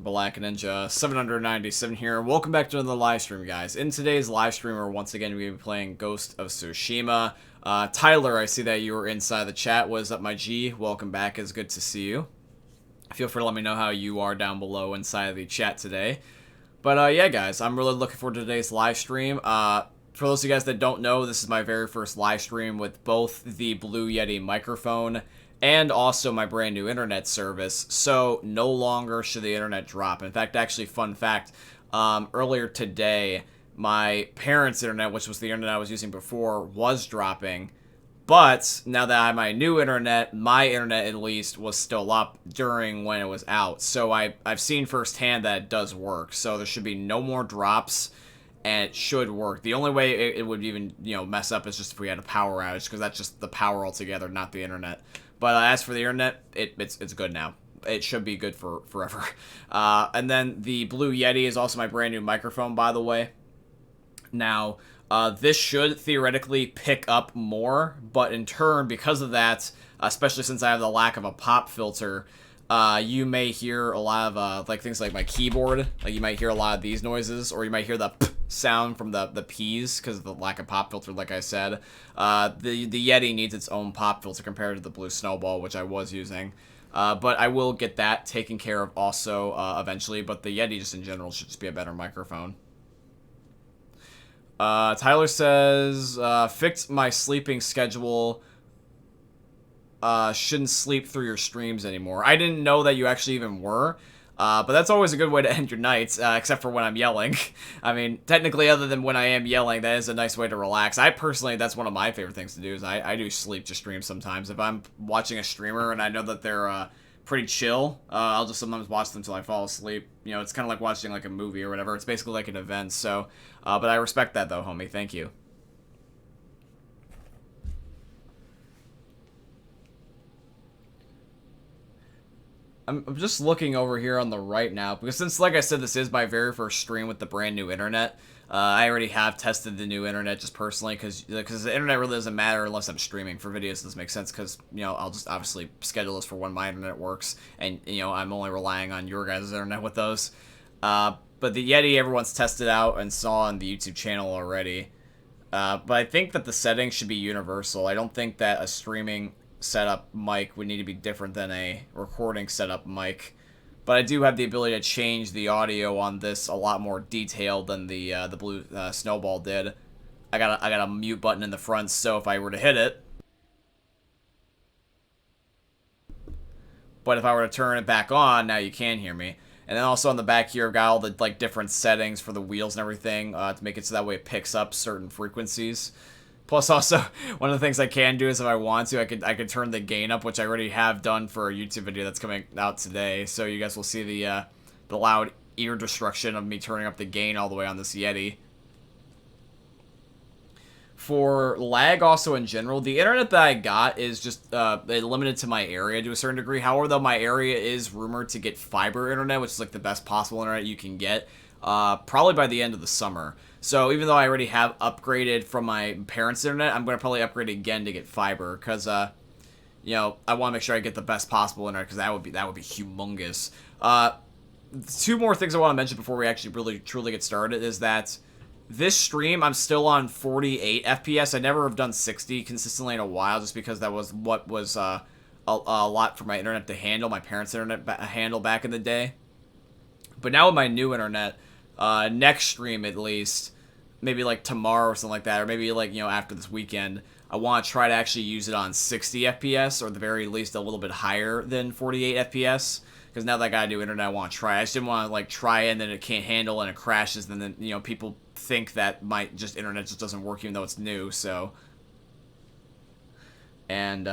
Black Ninja 797 here. Welcome back to another live stream, guys. In today's live stream, we're once again going to be playing Ghost of Tsushima. Tyler, I see that you were inside the chat. What is up, my G? Welcome back. It's good to see you. Feel free to let me know how you are down below inside of the chat today. But yeah, guys, I'm really looking forward to today's live stream. For those of you guys that don't know, this is my very first live stream with both the Blue Yeti microphone and also my brand new internet service, so no longer should the internet drop. In fact, actually, fun fact, earlier today, my parents' internet, which was the internet I was using before, was dropping, but now that I have my new internet, my internet at least was still up during when it was out, so I've seen firsthand that it does work, so there should be no more drops, and it should work. The only way it would even, mess up is just if we had a power outage, because that's just the power altogether, not the internet. But as for the internet, it's good now. It should be good for forever. And then the Blue Yeti is also my brand new microphone, by the way. Now, this should theoretically pick up more, but in turn, because of that, especially since I have the lack of a pop filter, you may hear a lot of things like my keyboard. Like you might hear a lot of these noises, or you might hear the p sound from the P's because of the lack of pop filter, like I said. The Yeti needs its own pop filter compared to the Blue Snowball, which I was using. But I will get that taken care of also eventually, but the Yeti just in general should just be a better microphone. Tyler says, fix my sleeping schedule. Shouldn't sleep through your streams anymore. I didn't know that you actually even were. But that's always a good way to end your nights, except for when I'm yelling. I mean, technically, other than when I am yelling, that is a nice way to relax. I personally, that's one of my favorite things to do, is I do sleep to stream sometimes. If I'm watching a streamer and I know that they're pretty chill, I'll just sometimes watch them until I fall asleep. You know, it's kind of like watching like a movie or whatever. It's basically like an event, so... but I respect that, though, homie. Thank you. I'm just looking over here on the right now, because since, like I said, this is my very first stream with the brand new internet, I already have tested the new internet just personally, because the internet really doesn't matter unless I'm streaming. For videos, this makes sense, because, I'll just obviously schedule this for when my internet works, and, I'm only relying on your guys' internet with those. But the Yeti, everyone's tested out and saw on the YouTube channel already. But I think that the settings should be universal. I don't think that a streaming setup mic would need to be different than a recording setup mic, but I do have the ability to change the audio on this a lot more detailed than the Blue Snowball did. I got a mute button in the front, so if I were to hit it, but if I were to turn it back on, now you can hear me. And then also on the back here, I've got all the different settings for the wheels and everything to make it so that way it picks up certain frequencies. Plus, also, one of the things I can do is if I want to, I could turn the gain up, which I already have done for a YouTube video that's coming out today. So you guys will see the loud ear destruction of me turning up the gain all the way on this Yeti. For lag, also in general, the internet that I got is just limited to my area to a certain degree. However, though, my area is rumored to get fiber internet, which is like the best possible internet you can get, probably by the end of the summer. So even though I already have upgraded from my parents' internet, I'm going to probably upgrade again to get fiber, because, I want to make sure I get the best possible internet, because that would be humongous. Two more things I want to mention before we actually really truly get started is that this stream, I'm still on 48 FPS. I never have done 60 consistently in a while, just because that was what was a lot for my internet to handle, my parents' internet handle back in the day. But now with my new internet, next stream at least, maybe like tomorrow or something like that, or maybe like, after this weekend, I want to try to actually use it on 60 FPS, or at the very least a little bit higher than 48 FPS, because now that I got a new internet, I want to try. I just didn't want to like try it and then it can't handle and it crashes, and then, people think that my internet just doesn't work even though it's new, so. And,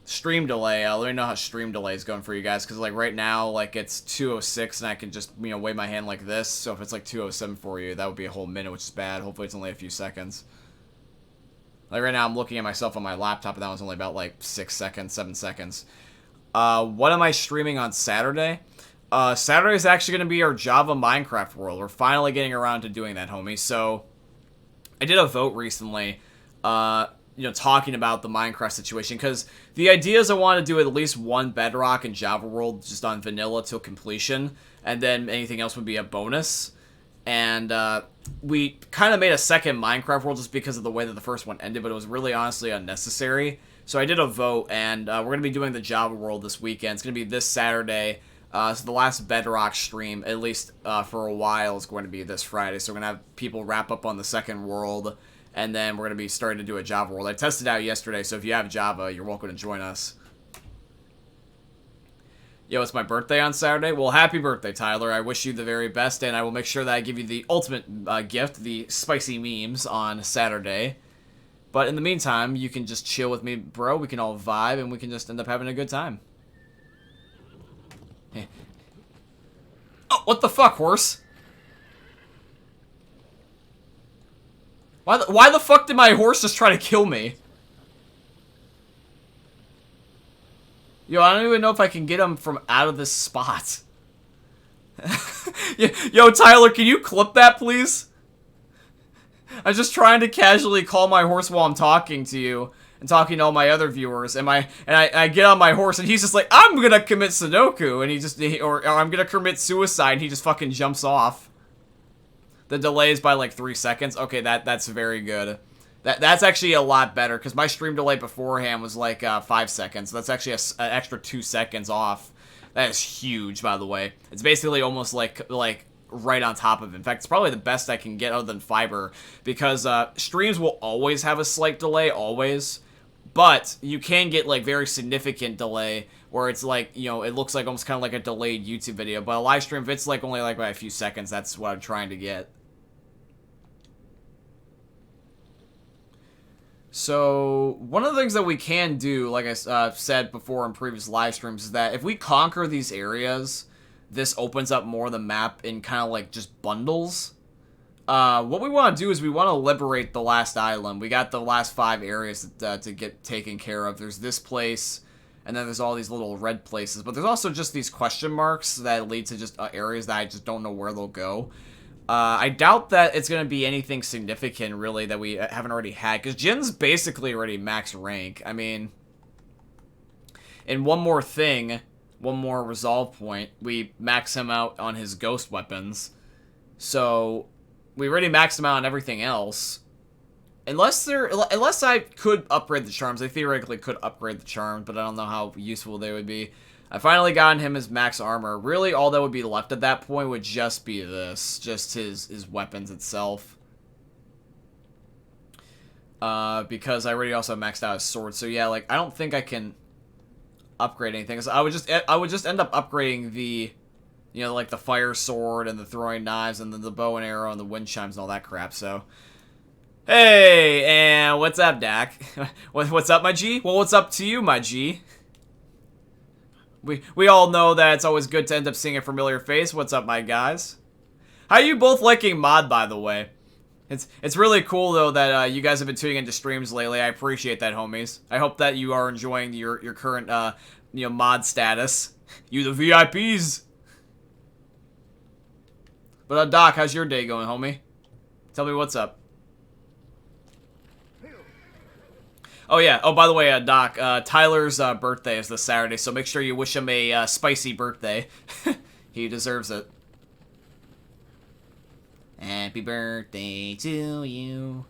stream delay, let me know how stream delay is going for you guys, because like right now, like it's 206 and I can just wave my hand like this, so if it's like 207 for you, that would be a whole minute, which is bad. Hopefully it's only a few seconds. Like right now I'm looking at myself on my laptop and that was only about like 6 seconds, 7 seconds. What am I streaming on Saturday? Saturday is actually going to be our Java Minecraft world. We're finally getting around to doing that, homie. So I did a vote recently talking about the Minecraft situation, because the idea is I want to do at least one Bedrock and Java World just on vanilla till completion, and then anything else would be a bonus. And we kind of made a second Minecraft world just because of the way that the first one ended, but it was really honestly unnecessary. So I did a vote, and we're going to be doing the Java world this weekend. It's going to be this Saturday. So the last Bedrock stream, at least for a while, is going to be this Friday. So we're going to have people wrap up on the second world, and then we're going to be starting to do a Java world. I tested out yesterday, so if you have Java, you're welcome to join us. Yo, it's my birthday on Saturday. Well, happy birthday, Tyler. I wish you the very best, and I will make sure that I give you the ultimate gift, the spicy memes, on Saturday. But in the meantime, you can just chill with me, bro. We can all vibe, and we can just end up having a good time. Oh, what the fuck, horse? Why the fuck did my horse just try to kill me? Yo, I don't even know if I can get him from out of this spot. Yo, Tyler, can you clip that, please? I'm just trying to casually call my horse while I'm talking to you and talking to all my other viewers. And I get on my horse, and he's just like, I'm gonna commit Sudoku, and or I'm gonna commit suicide, and he just fucking jumps off. The delay is by like 3 seconds. Okay, that's very good. That's actually a lot better, because my stream delay beforehand was like 5 seconds. So that's actually an extra 2 seconds off. That is huge, by the way. It's basically almost like right on top of it. In fact, it's probably the best I can get other than fiber, because streams will always have a slight delay, always. But you can get like very significant delay, where it's like, it looks like almost kind of like a delayed YouTube video. But a live stream, if it's like only like by a few seconds, that's what I'm trying to get. So, one of the things that we can do, like I said before in previous live streams, is that if we conquer these areas, this opens up more of the map in kind of like just bundles. What we want to do is we want to liberate the last island. We got the last 5 areas to get taken care of. There's this place, and then there's all these little red places. But there's also just these question marks that lead to just areas that I just don't know where they'll go. I doubt that it's going to be anything significant, really, that we haven't already had. Because Jin's basically already max rank. I mean, and one more thing, one more resolve point, we max him out on his ghost weapons. So, we already maxed him out on everything else. Unless I could upgrade the charms. I theoretically could upgrade the charms, but I don't know how useful they would be. I finally gotten him his max armor. Really, all that would be left at that point would just be this. Just his weapons itself. Because I already also maxed out his sword. So yeah, like, I don't think I can upgrade anything. So I would just end up upgrading the, like the fire sword and the throwing knives and then the bow and arrow and the wind chimes and all that crap, so. Hey, and what's up, Dak? What's up, my G? Well, what's up to you, my G? We all know that it's always good to end up seeing a familiar face. What's up, my guys? How are you both liking mod, by the way? It's really cool, though, that you guys have been tuning into streams lately. I appreciate that, homies. I hope that you are enjoying your current, mod status. You the VIPs. But, Doc, how's your day going, homie? Tell me what's up. Oh, yeah. Oh, by the way, Doc, Tyler's birthday is this Saturday, so make sure you wish him a spicy birthday. He deserves it. Happy birthday to you.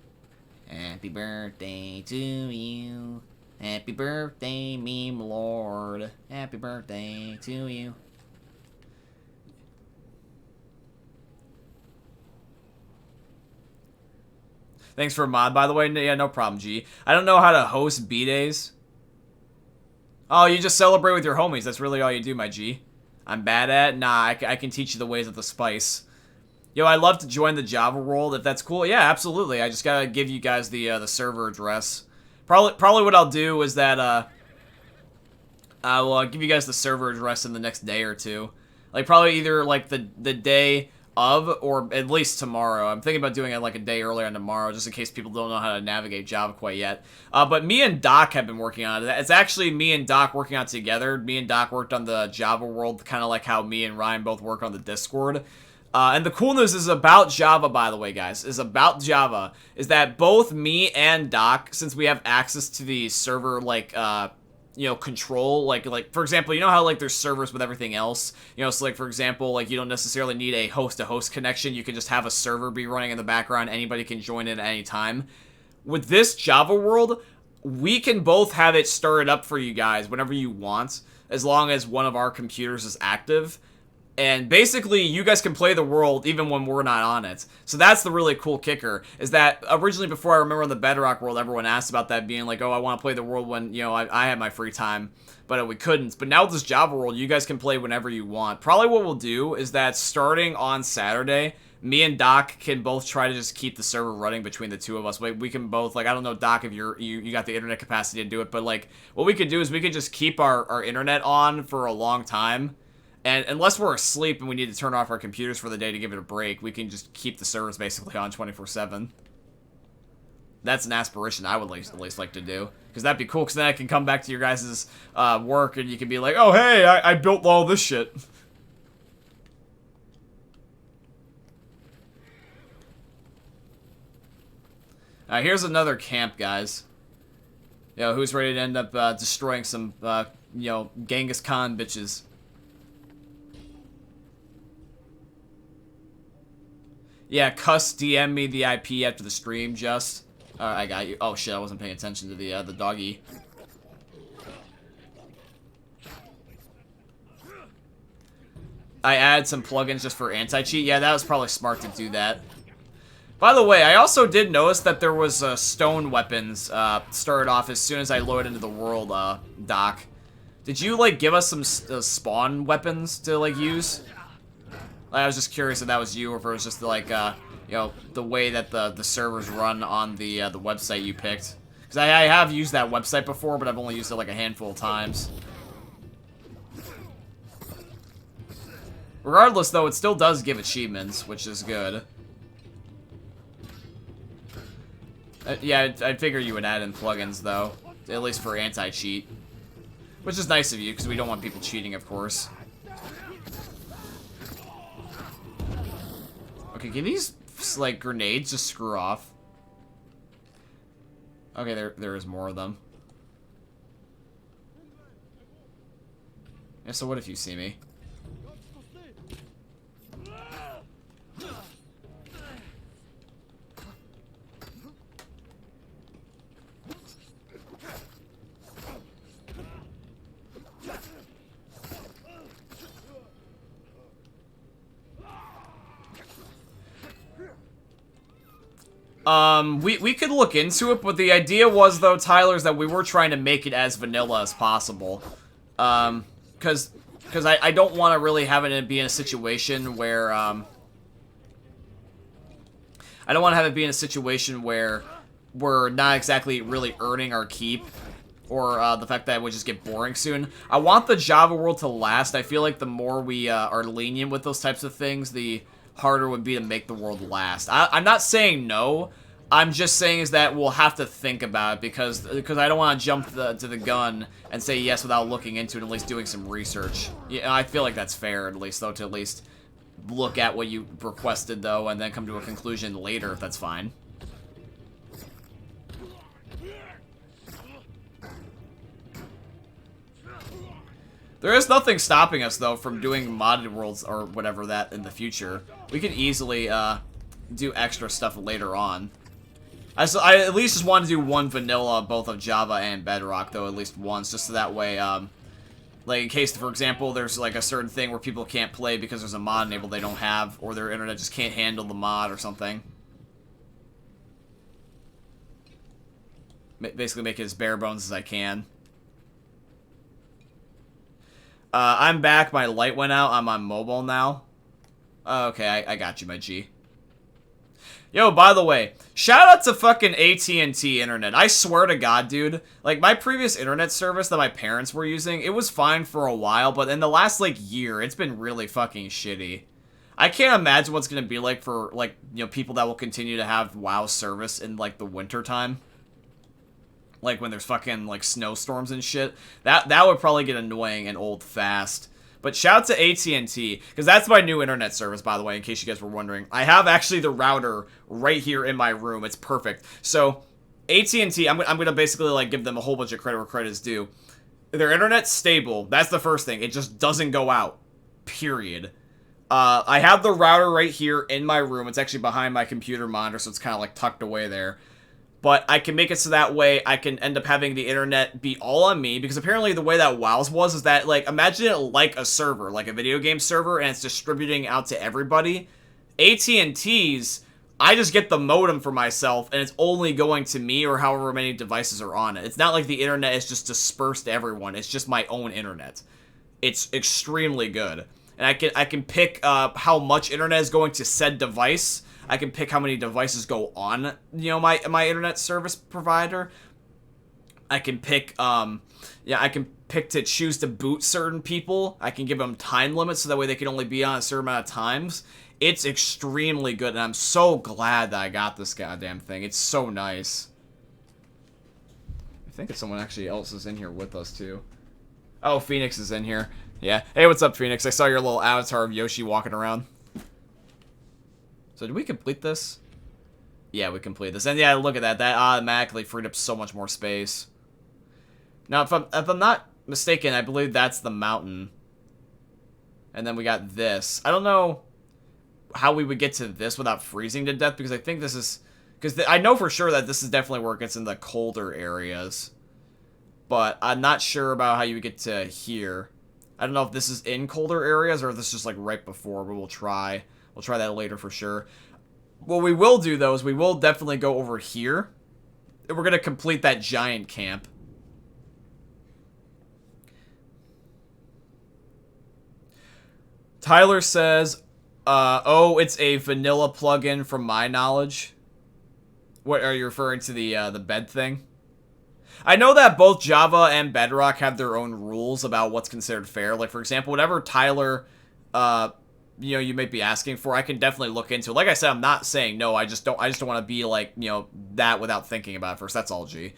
Happy birthday to you. Happy birthday, meme lord. Happy birthday to you. Thanks for a mod, by the way. Yeah, no problem, G. I don't know how to host B-Days. Oh, you just celebrate with your homies. That's really all you do, my G. I'm bad at it? Nah, I can teach you the ways of the spice. Yo, I'd love to join the Java world if that's cool. Yeah, absolutely. I just gotta give you guys the server address. Probably what I'll do is that, I will give you guys the server address in the next day or two. Like, probably either, like, the day of, or at least tomorrow. I'm thinking about doing it like a day earlier on tomorrow, just in case people don't know how to navigate Java quite yet. But me and Doc have been working on it. It's actually me and Doc working on it together. Me and Doc worked on the Java world, kind of like how me and Ryan both work on the Discord. And the cool news is about Java, by the way, guys, is about Java, is that both me and Doc, since we have access to the server, like, you know, control, like, for example, you know how, like, there's servers with everything else? You know, so, like, for example, like, you don't necessarily need a host-to-host connection. You can just have a server be running in the background. Anybody can join it at any time. With this Java world, we can both have it started up for you guys whenever you want, as long as one of our computers is active. And basically, you guys can play the world even when we're not on it. So that's the really cool kicker, is that originally before, I remember in the Bedrock world, everyone asked about that, being like, oh, I want to play the world when, you know, I had my free time, but we couldn't. But now with this Java world, you guys can play whenever you want. Probably what we'll do is that starting on Saturday, me and Doc can both try to just keep the server running between the two of us. We can both, like, I don't know, Doc, if you got the internet capacity to do it, but, like, what we could do is we could just keep our internet on for a long time. And unless we're asleep and we need to turn off our computers for the day to give it a break, we can just keep the servers basically on 24/7. That's an aspiration I would at least like to do. Because that'd be cool, because then I can come back to your guys' work and you can be like, oh, hey, I built all this shit. Here's another camp, guys. Yo, who's ready to end up destroying some, you know, Genghis Khan bitches? Yeah, cuss DM me the IP after the stream, just. I got you. Oh shit, I wasn't paying attention to the doggy. I added some plugins just for anti-cheat. Yeah, that was probably smart to do that. By the way, I also did notice that there was stone weapons started off as soon as I loaded into the world, Doc. Did you, like, give us some spawn weapons to, like, use? I was just curious if that was you, or if it was just, like, you know, the way that the servers run on the website you picked. Because I have used that website before, but I've only used it, like, a handful of times. Regardless, though, it still does give achievements, which is good. Yeah, I'd figure you would add in plugins, though. At least for anti-cheat. Which is nice of you, because we don't want people cheating, of course. Okay, can these, like, grenades just screw off? Okay, there is more of them. Yeah, so what if you see me? We could look into it, but the idea was, though, Tyler, is that we were trying to make it as vanilla as possible. Because I don't want to really have it be in a situation where, I don't want to have it be in a situation where we're not exactly really earning our keep, or the fact that it would just get boring soon. I want the Java world to last. I feel like the more we are lenient with those types of things, the harder it would be to make the world last. I'm not saying no. I'm just saying is that we'll have to think about it, because I don't want to jump to the gun and say yes without looking into it, at least doing some research. Yeah, I feel like that's fair, at least, though, to at least look at what you requested, though, and then come to a conclusion later, if that's fine. There is nothing stopping us, though, from doing modded worlds or whatever that in the future. We could easily do extra stuff later on. I at least just want to do one vanilla, both of Java and Bedrock, though, at least once, just so that way, like, in case, for example, there's, like, a certain thing where people can't play because there's a mod enabled they don't have, or their internet just can't handle the mod or something. Basically make it as bare bones as I can. I'm back. My light went out. I'm on mobile now. Okay, I got you, my G. Yo, by the way, shout out to fucking AT&T internet. I swear to God, dude. Like, my previous internet service that my parents were using, it was fine for a while, but in the last, like, year, it's been really fucking shitty. I can't imagine what's gonna be like for, like, you know, people that will continue to have WoW service in, like, the winter time. Like, when there's fucking, like, snowstorms and shit. That would probably get annoying and old fast. But shout out to AT&T, because that's my new internet service, by the way, in case you guys were wondering. I have actually the router right here in my room. It's perfect. So AT&T, I'm going to basically like give them a whole bunch of credit where credit is due. Their internet's stable. That's the first thing. It just doesn't go out. Period. I have the router right here in my room. It's actually behind my computer monitor, so it's kind of like tucked away there. But I can make it so that way I can end up having the internet be all on me, because apparently the way that WoW's was is that, like, imagine it like a server, like a video game server, and it's distributing out to everybody. AT&T's, I just get the modem for myself, and it's only going to me or however many devices are on it. It's not like the internet is just dispersed to everyone. It's just my own internet. It's extremely good. And I can pick how much internet is going to said device. I can pick how many devices go on, you know, my internet service provider. I can pick, I can pick to choose to boot certain people. I can give them time limits so that way they can only be on a certain amount of times. It's extremely good, and I'm so glad that I got this goddamn thing. It's so nice. I think if someone actually else is in here with us, too. Oh, Phoenix is in here. Yeah. Hey, what's up, Phoenix? I saw your little avatar of Yoshi walking around. So did we complete this? Yeah, we completed this. And yeah, look at that. That automatically freed up so much more space. Now, if I'm not mistaken, I believe that's the mountain. And then we got this. I don't know how we would get to this without freezing to death, because I think this is... Because I know for sure that this is definitely where it gets in the colder areas. But I'm not sure about how you would get to here. I don't know if this is in colder areas or if this is just like right before, but we'll try. We'll try that later for sure. What we will do, though, is we will definitely go over here. And we're going to complete that giant camp. Tyler says, oh, it's a vanilla plugin from my knowledge. What, are you referring to the bed thing? I know that both Java and Bedrock have their own rules about what's considered fair. Like, for example, whatever Tyler... you know, you may be asking for, I can definitely look into it. Like I said, I'm not saying no, I just don't want to be like, you know, that without thinking about it first. That's all, G.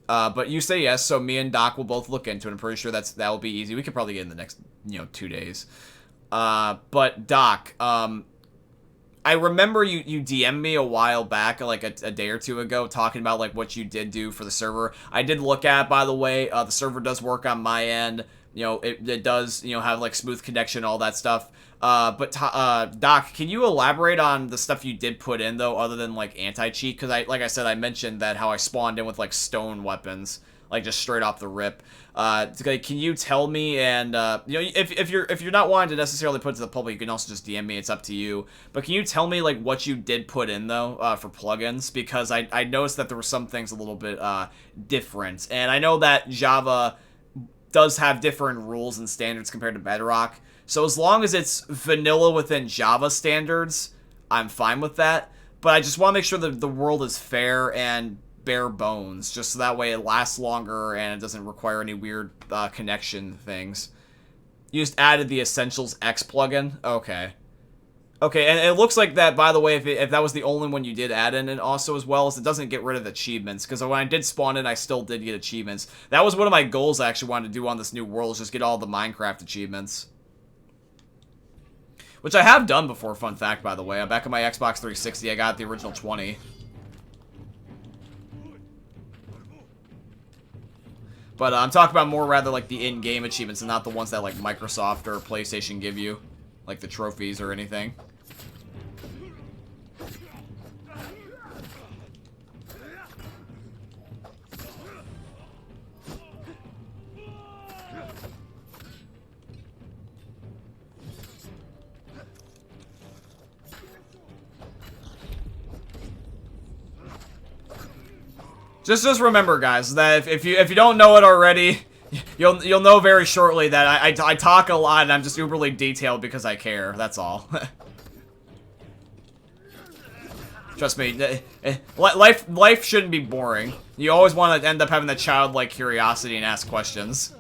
But you say yes, so me and Doc will both look into it. I'm pretty sure that will be easy. We could probably get in the next, 2 days. But Doc, I remember you DM'd me a while back, like a day or two ago, talking about like what you did do for the server. I did look at it, by the way. The server does work on my end. You know, it does, have like smooth connection, all that stuff. But Doc, can you elaborate on the stuff you did put in, though, other than, like, anti-cheat? Because, like I said, I mentioned that how I spawned in with, like, stone weapons, like, just straight off the rip. Can you tell me, and, if you're not wanting to necessarily put it to the public, you can also just DM me, it's up to you. But can you tell me, like, what you did put in, though, for plugins? Because I noticed that there were some things a little bit, different. And I know that Java does have different rules and standards compared to Bedrock. So as long as it's vanilla within Java standards, I'm fine with that. But I just want to make sure that the world is fair and bare bones, just so that way it lasts longer and it doesn't require any weird connection things. You just added the Essentials X plugin? Okay. Okay, and it looks like that, by the way, if that was the only one you did add in, and also as well as it doesn't get rid of achievements, because when I did spawn in, I still did get achievements. That was one of my goals I actually wanted to do on this new world, is just get all the Minecraft achievements. Which I have done before, fun fact, by the way. Back on my Xbox 360, I got the original 20. But I'm talking about more rather like the in-game achievements and not the ones that like Microsoft or PlayStation give you. Like the trophies or anything. Just remember, guys, that if you don't know it already, you'll know very shortly that I talk a lot and I'm just uberly detailed because I care. That's all. Trust me, life shouldn't be boring. You always want to end up having that childlike curiosity and ask questions.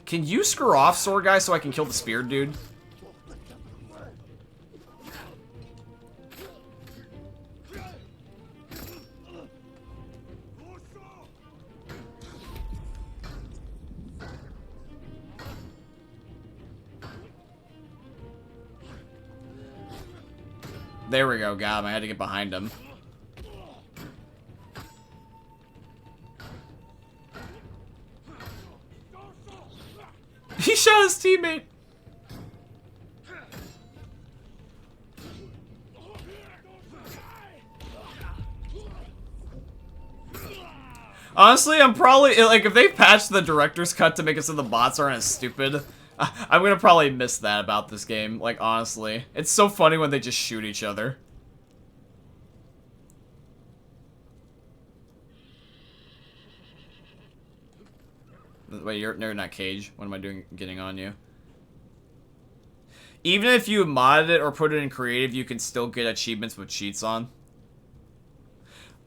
Can you screw off, sword guy, so I can kill the spear dude? There we go, got him. I had to get behind him. He shot his teammate. Honestly, I'm probably, like, if they patched the director's cut to make it so the bots aren't as stupid, I'm gonna probably miss that about this game, like, honestly. It's so funny when they just shoot each other. Wait, you're not Cage. What am I doing getting on you? Even if you modded it or put it in creative, you can still get achievements with cheats on.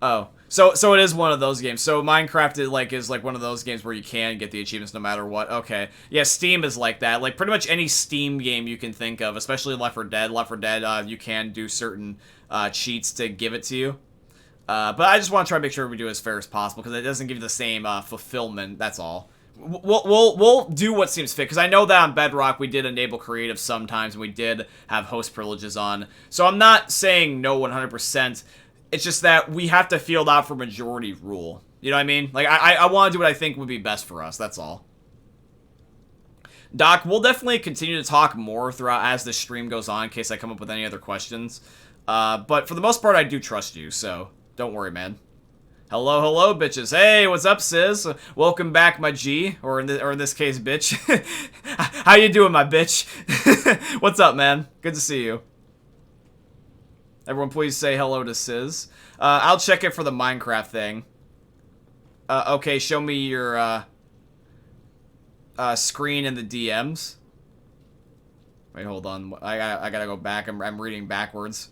Oh. So it is one of those games. So Minecraft is like one of those games where you can get the achievements no matter what. Okay. Yeah, Steam is like that. Like pretty much any Steam game you can think of, especially Left 4 Dead. Left 4 Dead, you can do certain cheats to give it to you. But I just want to try to make sure we do it as fair as possible because it doesn't give you the same fulfillment. That's all. We'll do what seems fit, because I know that on Bedrock we did enable creative sometimes, and we did have host privileges on. So I'm not saying no 100%. It's just that we have to field out for majority rule. You know what I mean? Like, I want to do what I think would be best for us. That's all. Doc, we'll definitely continue to talk more throughout as the stream goes on in case I come up with any other questions. But for the most part, I do trust you, so don't worry, man. Hello, hello, bitches. Hey, what's up, sis? Welcome back, my G, or in this case, bitch. How you doing, my bitch? What's up, man? Good to see you. Everyone, please say hello to Sis. I'll check it for the Minecraft thing. Okay, show me your screen in the DMs. Wait, hold on. I gotta go back. I'm reading backwards.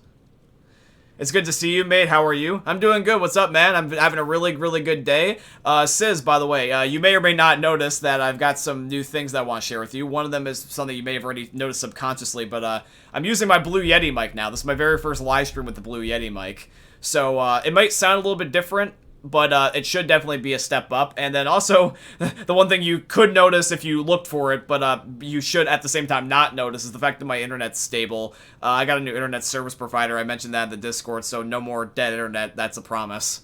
It's good to see you, mate. How are you? I'm doing good. What's up, man? I'm having a really, really good day. Sis, by the way, you may or may not notice that I've got some new things that I want to share with you. One of them is something you may have already noticed subconsciously, but I'm using my Blue Yeti mic now. This is my very first live stream with the Blue Yeti mic. So it might sound a little bit different, but it should definitely be a step up. And then also, the one thing you could notice if you looked for it, but you should at the same time not notice, is the fact that my internet's stable. I got a new internet service provider. I mentioned that in the Discord, so no more dead internet. That's a promise.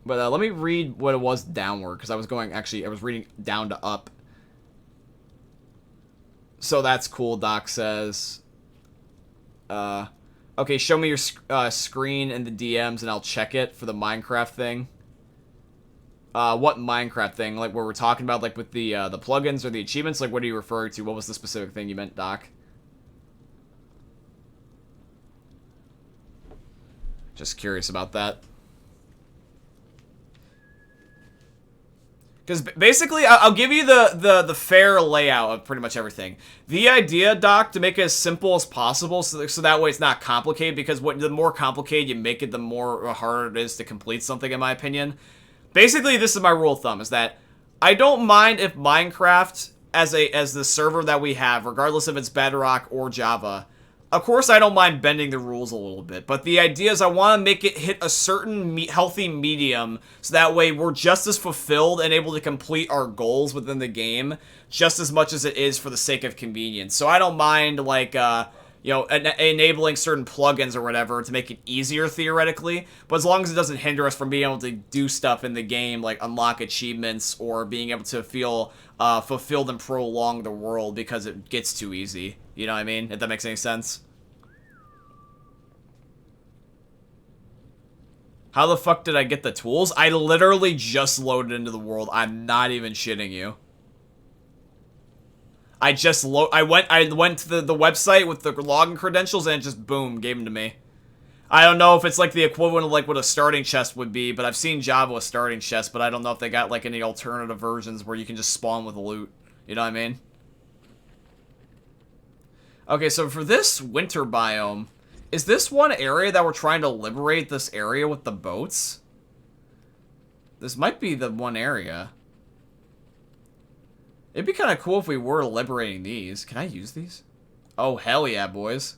But let me read what it was downward, because I was reading down to up. So that's cool, Doc says. Okay, show me your screen in the DMs, and I'll check it for the Minecraft thing. What Minecraft thing? Like, where we're talking about, like, with the plugins or the achievements? Like, what are you referring to? What was the specific thing you meant, Doc? Just curious about that. Because basically, I'll give you the fair layout of pretty much everything. The idea, Doc, to make it as simple as possible, so that way it's not complicated, because the more complicated you make it, the more harder it is to complete something, in my opinion. Basically, this is my rule of thumb, is that I don't mind if Minecraft, as the server that we have, regardless if it's Bedrock or Java, of course I don't mind bending the rules a little bit, but the idea is I want to make it hit a certain healthy medium, so that way we're just as fulfilled and able to complete our goals within the game, just as much as it is for the sake of convenience. So I don't mind, like, you know, enabling certain plugins or whatever to make it easier theoretically, but as long as it doesn't hinder us from being able to do stuff in the game, like unlock achievements or being able to feel fulfilled and prolong the world because it gets too easy. You know what I mean? If that makes any sense. How the fuck did I get the tools? I literally just loaded into the world. I'm not even shitting you. I went to the website with the login credentials, and it just, boom, gave them to me. I don't know if it's like the equivalent of like what a starting chest would be, but I've seen Java with starting chests, but I don't know if they got like any alternative versions where you can just spawn with loot. You know what I mean? Okay, so for this winter biome, is this one area that we're trying to liberate, this area with the boats? This might be the one area. It'd be kind of cool if we were liberating these. Can I use these? Oh, hell yeah, boys.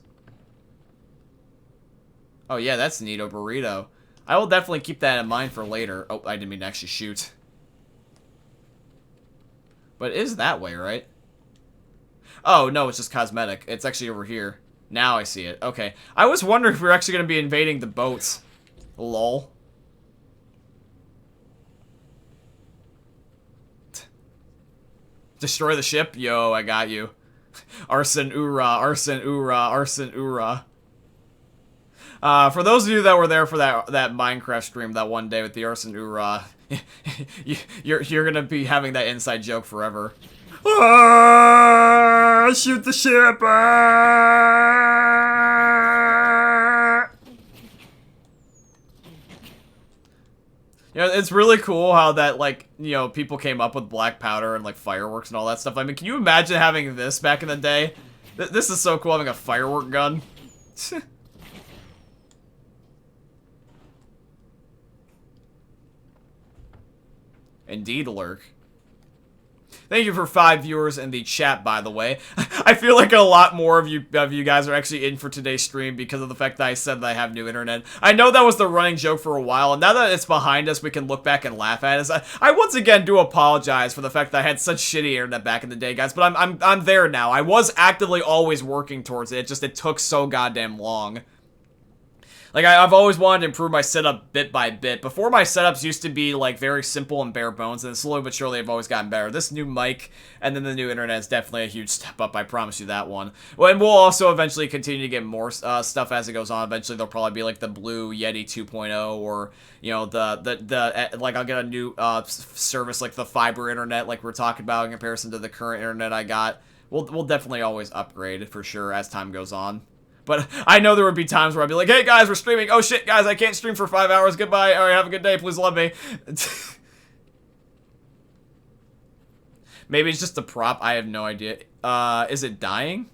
Oh, yeah, that's neato burrito. I will definitely keep that in mind for later. Oh, I didn't mean to actually shoot. But it is that way, right? Oh, no, it's just cosmetic. It's actually over here. Now I see it. Okay. I was wondering if we were actually going to be invading the boats. Lol. Destroy the ship? Yo, I got you. Arson Ura, Arson Ura, Arson Ura. For those of you that were there for that Minecraft stream that one day with the Arson Ura, you're gonna be having that inside joke forever. Ah, shoot the ship! Ah! You know, it's really cool how that, like, you know, people came up with black powder and, like, fireworks and all that stuff. I mean, can you imagine having this back in the day? This is so cool, having a firework gun. Indeed, Lurk. Thank you for 5 viewers in the chat, by the way. I feel like a lot more of you guys are actually in for today's stream because of the fact that I said that I have new internet. I know that was the running joke for a while, and now that it's behind us, we can look back and laugh at it. I once again do apologize for the fact that I had such shitty internet back in the day, guys, but I'm there now. I was actively always working towards it. It took so goddamn long. Like, I've always wanted to improve my setup bit by bit. Before, my setups used to be, like, very simple and bare bones, and slowly but surely I've always gotten better. This new mic and then the new internet is definitely a huge step up, I promise you that one. Well, and we'll also eventually continue to get more stuff as it goes on. Eventually, there'll probably be, like, the Blue Yeti 2.0, or, you know, like, I'll get a new service, like the fiber internet, like we're talking about, in comparison to the current internet I got. We'll definitely always upgrade, for sure, as time goes on. But I know there would be times where I'd be like, hey guys, we're streaming. Oh shit, guys, I can't stream for 5 hours. Goodbye. Alright, have a good day. Please love me. Maybe it's just a prop. I have no idea. Is it dying?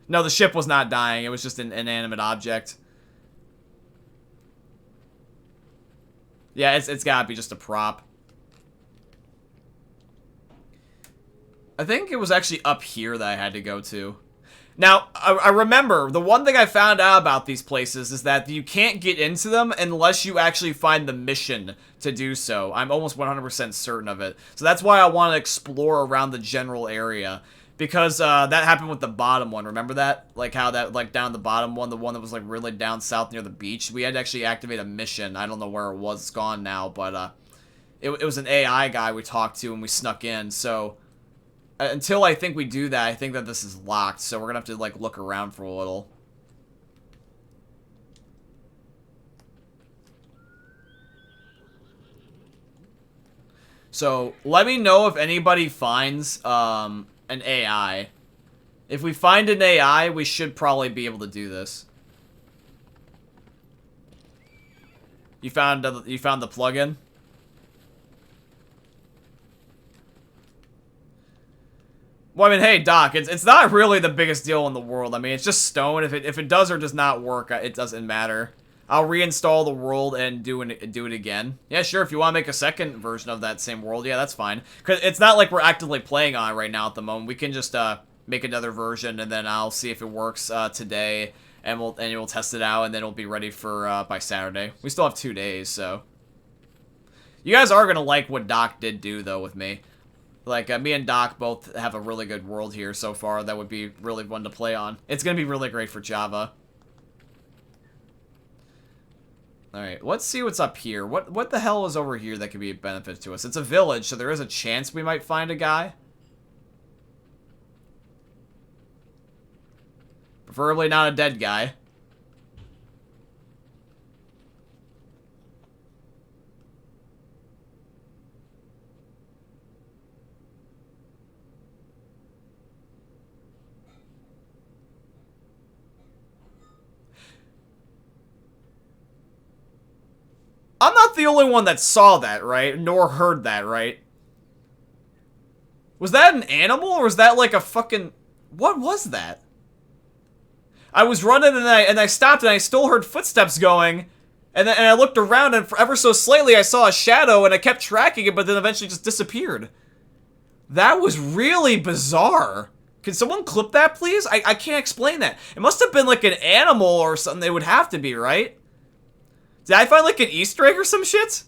No, the ship was not dying. It was just an inanimate object. Yeah, it's gotta be just a prop. I think it was actually up here that I had to go to. Now, I remember, the one thing I found out about these places is that you can't get into them unless you actually find the mission to do so. I'm almost 100% certain of it. So that's why I want to explore around the general area. Because that happened with the bottom one, remember that? Like how that, like down the bottom one, the one that was like really down south near the beach? We had to actually activate a mission. I don't know where it was, it's gone now, but it was an AI guy we talked to and we snuck in, so... Until I think we do that, I think that this is locked, so we're gonna have to, like, look around for a little. So, let me know if anybody finds, an AI. If we find an AI, we should probably be able to do this. You found the plugin? Well, I mean, hey, Doc, it's not really the biggest deal in the world. I mean, it's just stone. If it does or does not work, it doesn't matter. I'll reinstall the world and do it again. Yeah, sure, if you want to make a second version of that same world, yeah, that's fine. Because it's not like we're actively playing on it right now at the moment. We can just make another version, and then I'll see if it works today, and we'll test it out, and then it'll be ready for by Saturday. We still have 2 days, so... You guys are going to like what Doc did do, though, with me. Like, me and Doc both have a really good world here so far that would be really fun to play on. It's going to be really great for Java. Alright, let's see what's up here. What the hell is over here that could be a benefit to us? It's a village, so there is a chance we might find a guy. Preferably not a dead guy. I'm not the only one that saw that, right? Nor heard that, right? Was that an animal, or was that like a fucking... What was that? I was running and I stopped and I still heard footsteps going. And I looked around and ever so slightly I saw a shadow and I kept tracking it, but then eventually just disappeared. That was really bizarre. Can someone clip that, please? I can't explain that. It must have been like an animal or something. It would have to be, right? Did I find like an Easter egg or some shit?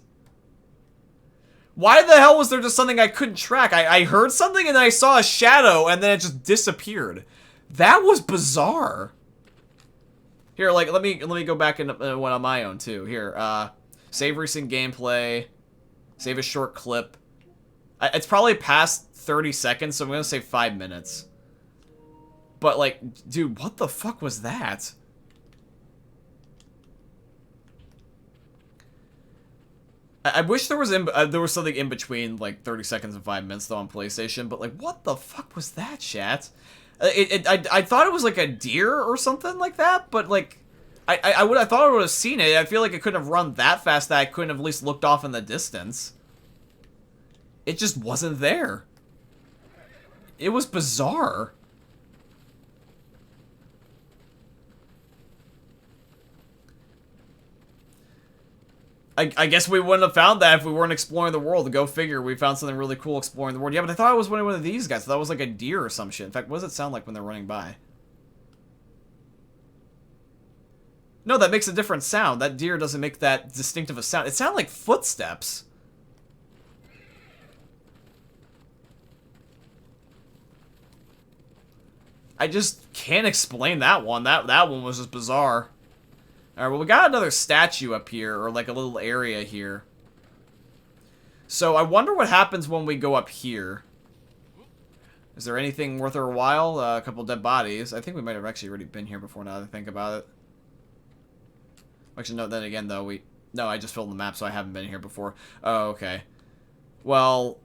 Why the hell was there just something I couldn't track? I heard something and then I saw a shadow and then it just disappeared. That was bizarre. Here, like, let me go back and one on my own too. Here, save recent gameplay, save a short clip. It's probably past 30 seconds, so I'm gonna say 5 minutes. But like, dude, what the fuck was that? I wish there was something in between like 30 seconds and 5 minutes though on PlayStation. But like, what the fuck was that, chat? I thought it was like a deer or something like that, but like, I thought I would have seen it. I feel like it couldn't have run that fast that I couldn't have at least looked off in the distance. It just wasn't there. It was bizarre. I guess we wouldn't have found that if we weren't exploring the world. Go figure, we found something really cool exploring the world. Yeah, but I thought it was one of these guys. I thought it was like a deer or some shit. In fact, what does it sound like when they're running by? No, that makes a different sound. That deer doesn't make that distinctive a sound. It sounded like footsteps. I just can't explain that one. That one was just bizarre. Alright, well, we got another statue up here, or like a little area here. So I wonder what happens when we go up here. Is there anything worth our while? A couple dead bodies. I think we might have actually already been here before now that I think about it. Actually, no, then again, though, no, I just filled the map, so I haven't been here before. Oh, okay. Well,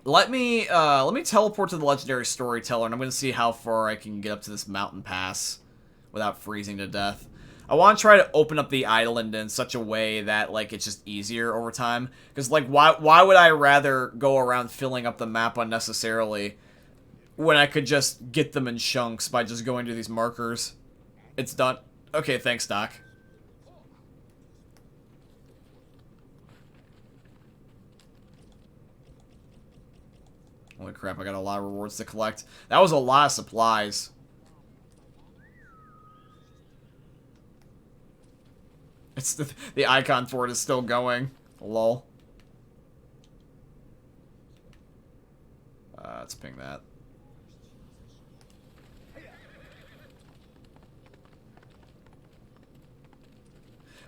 Let me teleport to the legendary storyteller, and I'm gonna see how far I can get up to this mountain pass without freezing to death. I want to try to open up the island in such a way that like it's just easier over time. Because like, why would I rather go around filling up the map unnecessarily when I could just get them in chunks by just going to these markers? It's done. Okay, thanks, Doc. Holy crap, I got a lot of rewards to collect. That was a lot of supplies. It's the icon for it is still going. Lol. Let's ping that.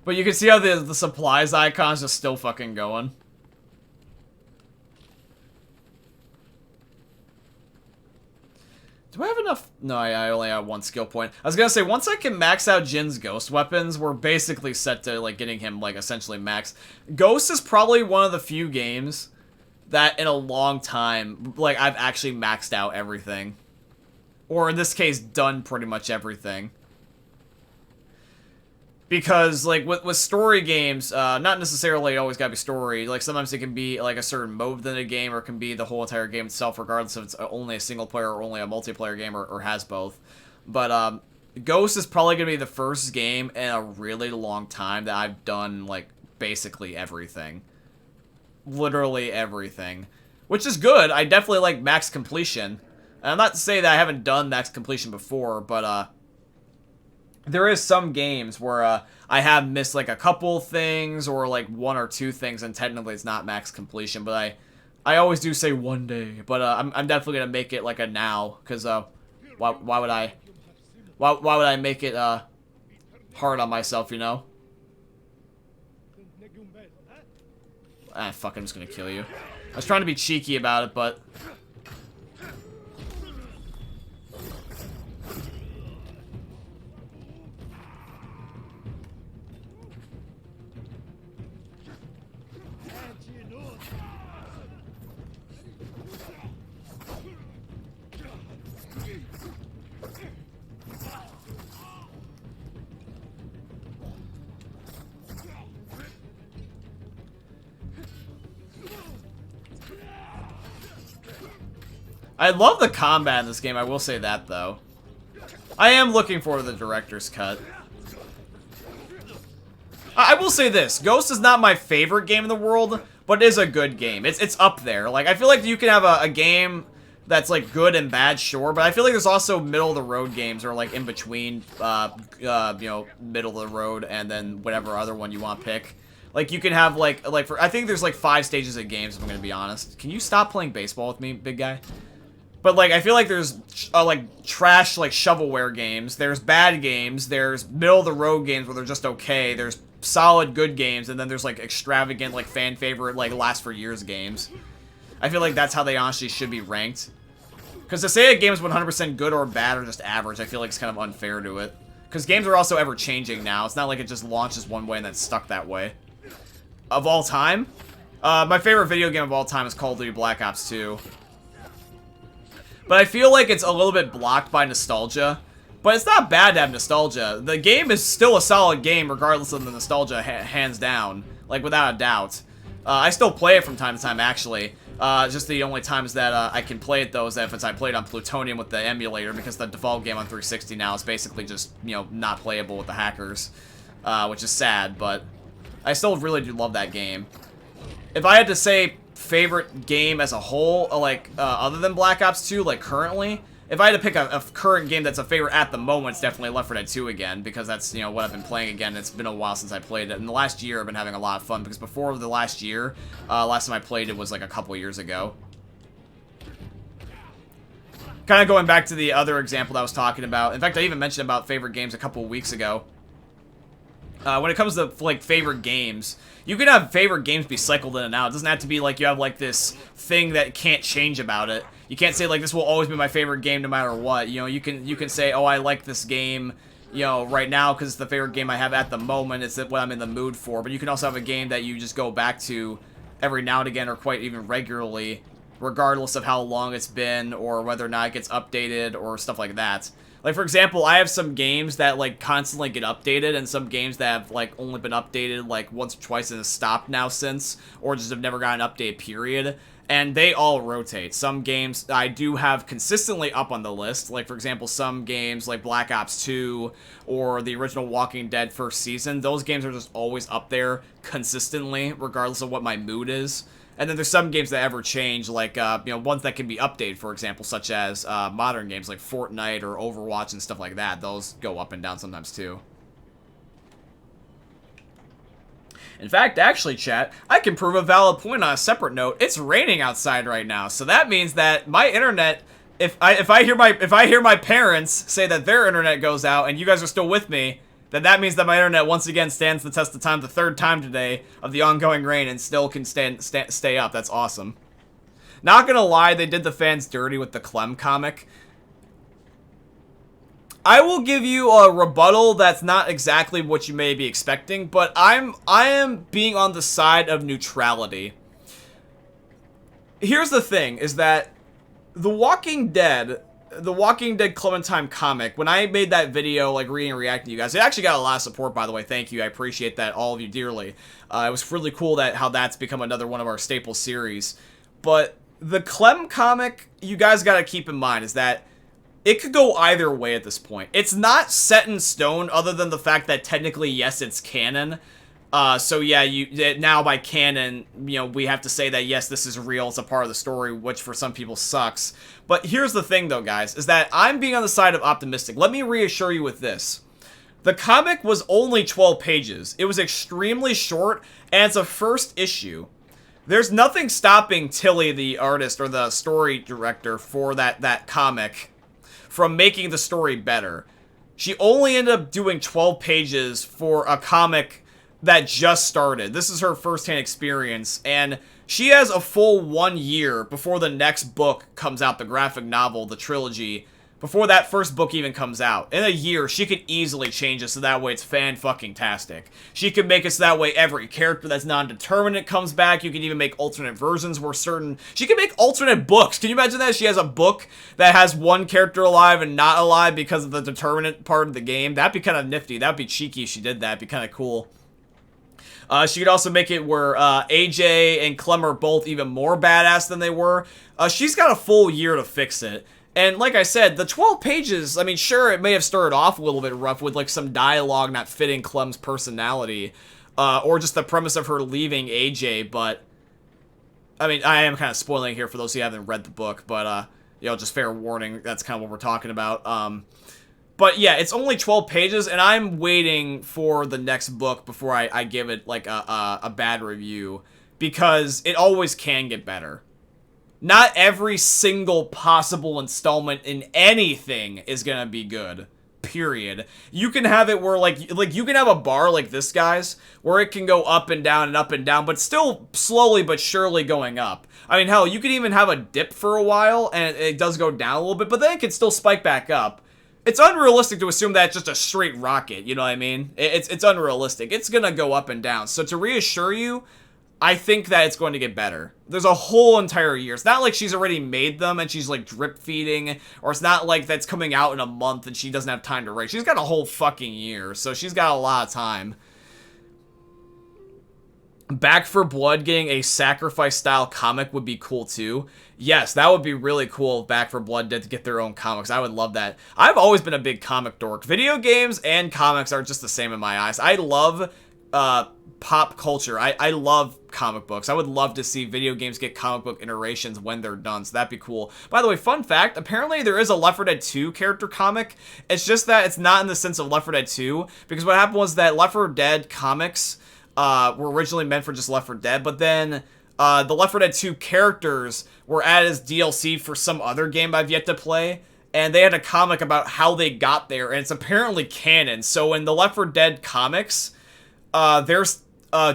But you can see how the supplies icons are still fucking going. Do I have enough? No, I only have one skill point. I was gonna say, once I can max out Jin's ghost weapons, we're basically set to, like, getting him, like, essentially max. Ghost is probably one of the few games that, in a long time, like, I've actually maxed out everything. Or, in this case, done pretty much everything. Because, like, with story games, not necessarily always gotta be story. Like, sometimes it can be, like, a certain mode within a game, or it can be the whole entire game itself, regardless if it's only a single player or only a multiplayer game, or has both. But, Ghost is probably gonna be the first game in a really long time that I've done, like, basically everything. Literally everything. Which is good. I definitely like max completion. And I'm not to say that I haven't done max completion before, but, there is some games where I have missed like a couple things or like one or two things, and technically it's not max completion. But I always do say one day. But I'm definitely gonna make it like a now, because why would I make it hard on myself, you know? Ah, fuck! I'm just gonna kill you. I was trying to be cheeky about it, but. I love the combat in this game, I will say that, though. I am looking forward to the director's cut. I will say this, Ghost is not my favorite game in the world, but it is a good game. It's up there. Like, I feel like you can have a game that's, like, good and bad, sure, but I feel like there's also middle-of-the-road games, or, like, in between, you know, middle of the road and then whatever other one you want to pick. Like, you can have, I think there's, like, 5 stages of games, if I'm gonna be honest. Can you stop playing baseball with me, big guy? But, like, I feel like there's, like, trash, like, shovelware games. There's bad games. There's middle-of-the-road games where they're just okay. There's solid good games. And then there's, like, extravagant, like, fan-favorite, like, last-for-years games. I feel like that's how they honestly should be ranked. Because to say a game is 100% good or bad or just average, I feel like it's kind of unfair to it. Because games are also ever-changing now. It's not like it just launches one way and then stuck that way. Of all time? My favorite video game of all time is Call of Duty Black Ops 2. But I feel like it's a little bit blocked by nostalgia. But it's not bad to have nostalgia. The game is still a solid game regardless of the nostalgia, hands down. Like, without a doubt. I still play it from time to time, actually. Just the only times that I can play it, though, is if I played on Plutonium with the emulator, because the default game on 360 now is basically just, you know, not playable with the hackers. Which is sad, but I still really do love that game. If I had to say favorite game as a whole, like, other than Black Ops 2, like, currently, if I had to pick a current game that's a favorite at the moment, it's definitely Left 4 Dead 2 again, because that's, you know, what I've been playing again. It's been a while since I played it. In the last year, I've been having a lot of fun, because before the last year, last time I played it was, like, a couple years ago. Kind of going back to the other example that I was talking about. In fact, I even mentioned about favorite games a couple weeks ago. When it comes to, like, favorite games, you can have favorite games be cycled in and out. It doesn't have to be, like, you have, like, this thing that can't change about it. You can't say, like, this will always be my favorite game no matter what. You know, you can say, oh, I like this game, you know, right now because it's the favorite game I have at the moment. It's what I'm in the mood for. But you can also have a game that you just go back to every now and again or quite even regularly, regardless of how long it's been or whether or not it gets updated or stuff like that. Like, for example, I have some games that, like, constantly get updated, and some games that have, like, only been updated, like, once or twice and have stopped now since, or just have never got an update, period. And they all rotate. Some games I do have consistently up on the list. Like, for example, some games like Black Ops 2 or the original Walking Dead first season, those games are just always up there consistently, regardless of what my mood is. And then there's some games that ever change, like, you know, ones that can be updated, for example, such as modern games like Fortnite or Overwatch and stuff like that. Those go up and down sometimes, too. In fact, actually, chat, I can prove a valid point on a separate note. It's raining outside right now, so that means that my internet, if I hear my parents say that their internet goes out and you guys are still with me, then that means that my internet once again stands the test of time, the third time today of the ongoing rain, and still can stay up. That's awesome. Not gonna lie, they did the fans dirty with the Clem comic. I will give you a rebuttal that's not exactly what you may be expecting, but I am being on the side of neutrality. Here's the thing, is that The Walking Dead Clementine comic, when I made that video, like, reading and reacting to you guys, it actually got a lot of support, by the way. Thank you. I appreciate that, all of you, dearly. It was really cool how that's become another one of our staple series. But the Clem comic, you guys gotta keep in mind, is that it could go either way at this point. It's not set in stone, other than the fact that technically, yes, it's canon. So yeah, now by canon, you know, we have to say that, yes, this is real, it's a part of the story, which for some people sucks. But here's the thing, though, guys, is that I'm being on the side of optimistic. Let me reassure you with this. The comic was only 12 pages. It was extremely short, and it's a first issue. There's nothing stopping Tilly, the artist, or the story director for that comic, from making the story better. She only ended up doing 12 pages for a comic that just started. This is her first-hand experience, and she has a full 1 year before the next book comes out, the graphic novel, the trilogy, before that first book even comes out. In a year, she could easily change it so that way it's fan-fucking-tastic. She could make it so that way every character that's non-determinate comes back. You can even make alternate versions where certain... She can make alternate books. Can you imagine that? She has a book that has one character alive and not alive because of the determinate part of the game. That'd be kind of nifty. That'd be cheeky if she did that. It'd be kind of cool. She could also make it where AJ and Clem are both even more badass than they were. She's got a full year to fix it. And like I said, the 12 pages, I mean, sure, it may have started off a little bit rough with, like, some dialogue not fitting Clem's personality, or just the premise of her leaving AJ, but, I mean, I am kind of spoiling here for those who haven't read the book, but, you know, just fair warning, that's kind of what we're talking about. But yeah, it's only 12 pages, and I'm waiting for the next book before I give it like a bad review, because it always can get better. Not every single possible installment in anything is gonna be good. Period. You can have it where like you can have a bar like this guy's where it can go up and down, but still slowly but surely going up. I mean, hell, you could even have a dip for a while and it does go down a little bit, but then it can still spike back up. It's unrealistic to assume that it's just a straight rocket, you know what I mean? It's unrealistic. It's gonna go up and down. So to reassure you, I think that it's going to get better. There's a whole entire year. It's not like she's already made them and she's like drip feeding, or it's not like that's coming out in a month and she doesn't have time to write. She's got a whole fucking year, so she's got a lot of time. Back for Blood getting a sacrifice style comic would be cool too. Yes, that would be really cool if Back for Blood did to get their own comics. I would love that. I've always been a big comic dork. Video games and comics are just the same in my eyes. I love pop culture. I love comic books. I would love to see video games get comic book iterations when they're done, so that'd be cool. By the way, fun fact, apparently there is a Left 4 Dead 2 character comic. It's just that it's not in the sense of Left 4 Dead 2, because what happened was that Left 4 Dead comics were originally meant for just Left 4 Dead, but then the Left 4 Dead 2 characters were added as DLC for some other game I've yet to play, and they had a comic about how they got there, and it's apparently canon. So in the Left 4 Dead comics, there's